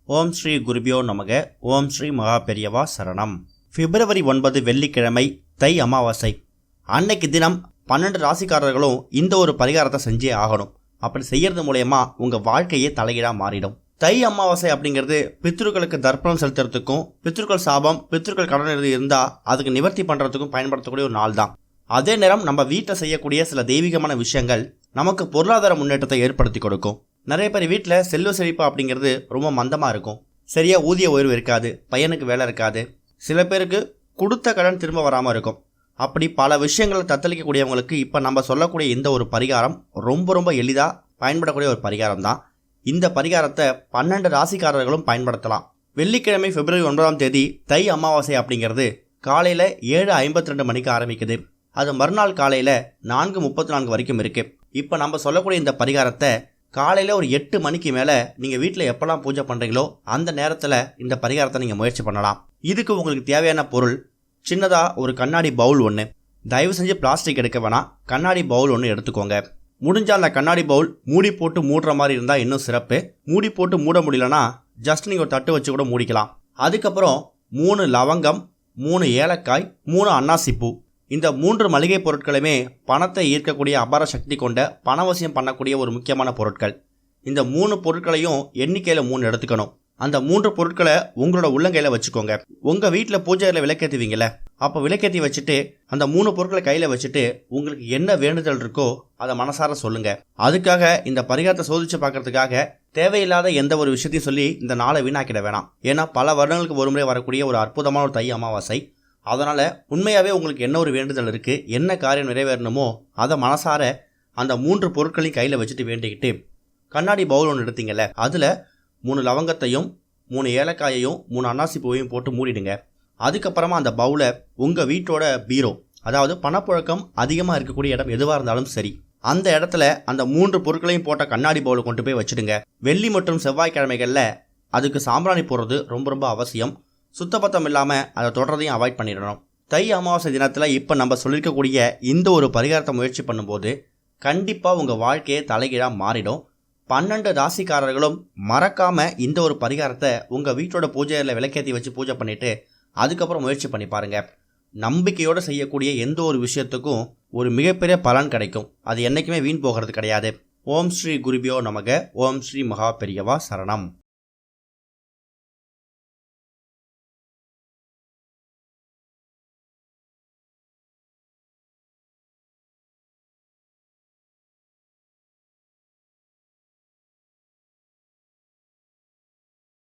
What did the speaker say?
ஓம் ஸ்ரீ குருபியோ நமக. ஓம் ஸ்ரீ மகா பெரியவா சரணம். பிப்ரவரி 9 வெள்ளிக்கிழமை தை அமாவாசை. அன்னைக்கு தினம் 12 ராசிக்காரர்களும் இந்த ஒரு பரிகாரத்தை செஞ்சே ஆகணும். அப்படி செய்யறது மூலயமா உங்க வாழ்க்கையே தலைகீழாக மாறிடும். தை அமாவாசை அப்படிங்கிறது பித்ருக்களுக்கு தர்ப்பணம் செலுத்துறதுக்கும், பித்ருக்கள் சாபம், பித்ருக்கள் கடன் இருந்தால் அதுக்கு நிவர்த்தி பண்ணுறதுக்கும் பயன்படுத்தக்கூடிய ஒரு நாள் தான். அதே நேரம் நம்ம வீட்டில் செய்யக்கூடிய சில தெய்வீகமான விஷயங்கள் நமக்கு பொருளாதார முன்னேற்றத்தை ஏற்படுத்தி கொடுக்கும். நிறைய பேர் வீட்டில் செல்வ செழிப்பு அப்படிங்கிறது ரொம்ப மந்தமாக இருக்கும். சரியாக ஊதிய உயர்வு இருக்காது, பையனுக்கு வேலை இருக்காது, சில பேருக்கு கொடுத்த கடன் திரும்ப வராமல் இருக்கும். அப்படி பல விஷயங்களை தத்தளிக்கக்கூடியவங்களுக்கு இப்போ நம்ம சொல்லக்கூடிய இந்த ஒரு பரிகாரம் ரொம்ப எளிதாக பயன்படக்கூடிய ஒரு பரிகாரம் தான். இந்த பரிகாரத்தை 12 ராசிக்காரர்களும் பயன்படுத்தலாம். வெள்ளிக்கிழமை பிப்ரவரி 9 தை அமாவாசை அப்படிங்கிறது காலையில் 7:52 மணிக்கு ஆரம்பிக்குது. அது மறுநாள் காலையில் 4:34 வரைக்கும் இருக்குது. இப்போ நம்ம சொல்லக்கூடிய இந்த பரிகாரத்தை காலையில் ஒரு 8 மணிக்கு மேலே நீங்கள் வீட்டில் எப்போல்லாம் பூஜை பண்ணுறீங்களோ அந்த நேரத்தில் இந்த பரிகாரத்தை நீங்கள் முயற்சி பண்ணலாம். இதுக்கு உங்களுக்கு தேவையான பொருள் சின்னதாக ஒரு கண்ணாடி பவுல் ஒன்று. தயவு செஞ்சு பிளாஸ்டிக் எடுக்க வேணாம், கண்ணாடி பவுல் ஒன்று எடுத்துக்கோங்க. முடிஞ்சால் அந்த கண்ணாடி பவுல் மூடி போட்டு மூடுற மாதிரி இருந்தால் இன்னும் சிறப்பு. மூடி போட்டு மூட முடியலன்னா ஜஸ்ட் நீங்கள் ஒரு தட்டு வச்சு கூட மூடிக்கலாம். அதுக்கப்புறம் 3 லவங்கம், 3 ஏலக்காய், 3 அன்னாசிப்பூ, இந்த 3 மளிகை பொருட்களுமே பணத்தை ஈர்க்கக்கூடிய அபார சக்தி கொண்ட பணவசியம் பண்ணக்கூடிய ஒரு முக்கியமான பொருட்கள். இந்த 3 பொருட்களையும் எண்ணிக்கையில் 3 எடுத்துக்கணும். அந்த 3 பொருட்களை உங்களோட உள்ளங்கையில் வச்சுக்கோங்க. உங்கள் வீட்டில் பூஜையில் விளக்கேற்றுவீங்கள, அப்போ விளக்கேற்றி வச்சுட்டு அந்த 3 பொருட்களை கையில் வச்சுட்டு உங்களுக்கு என்ன வேண்டுதல் இருக்கோ அதை மனசார சொல்லுங்கள். அதுக்காக இந்த பரிகாரத்தை சோதித்து பார்க்கறதுக்காக தேவையில்லாத எந்த ஒரு விஷயத்தையும் சொல்லி இந்த நாளை வீணாக்கிட வேணாம். ஏன்னா பல வருடங்களுக்கு ஒரு முறை வரக்கூடிய ஒரு அற்புதமான ஒரு தை அமாவாசை. அதனால் உண்மையாகவே உங்களுக்கு என்ன ஒரு வேண்டுதல் இருக்குது, என்ன காரியம் நிறைவேறணுமோ அதை மனசார அந்த 3 பொருட்களையும் கையில் வச்சுட்டு வேண்டிக்கிட்டு கண்ணாடி பவுல் ஒன்று எடுத்தீங்கல்ல, அதில் 3 லவங்கத்தையும் 3 ஏலக்காயையும் 3 அன்னாசி பூவையும் போட்டு மூடிடுங்க. அதுக்கப்புறமா அந்த பவுலை உங்கள் வீட்டோட பீரோ, அதாவது பணப்புழக்கம் அதிகமாக இருக்கக்கூடிய இடம் எதுவாக இருந்தாலும் சரி, அந்த இடத்துல அந்த 3 பொருட்களையும் போட்ட கண்ணாடி பவுலை கொண்டு போய் வச்சுடுங்க. வெள்ளி மற்றும் செவ்வாய்க்கிழமைகளில் அதுக்கு சாம்பிராணி போடுறது ரொம்ப அவசியம். சுத்தபத்தம் இல்லாமல் அதை தொடர்றதையும் அவாய்ட் பண்ணிடணும். தை அமாவாசை தினத்தில் இப்போ நம்ம சொல்லியிருக்கக்கூடிய இந்த ஒரு பரிகாரத்தை முயற்சி பண்ணும்போது கண்டிப்பாக உங்கள் வாழ்க்கையை தலைகீழாக மாறிடும். 12 ராசிக்காரர்களும் மறக்காமல் இந்த ஒரு பரிகாரத்தை உங்கள் வீட்டோட பூஜையில் விளக்கேற்றி வச்சு பூஜை பண்ணிவிட்டு அதுக்கப்புறம் முயற்சி பண்ணி பாருங்கள். நம்பிக்கையோடு செய்யக்கூடிய எந்த ஒரு விஷயத்துக்கும் ஒரு மிகப்பெரிய பலன் கிடைக்கும். அது என்றைக்குமே வீண் போகிறது கிடையாது. ஓம் ஸ்ரீ குருபியோ நமக. ஓம் ஸ்ரீ மகா பெரியவா சரணம்.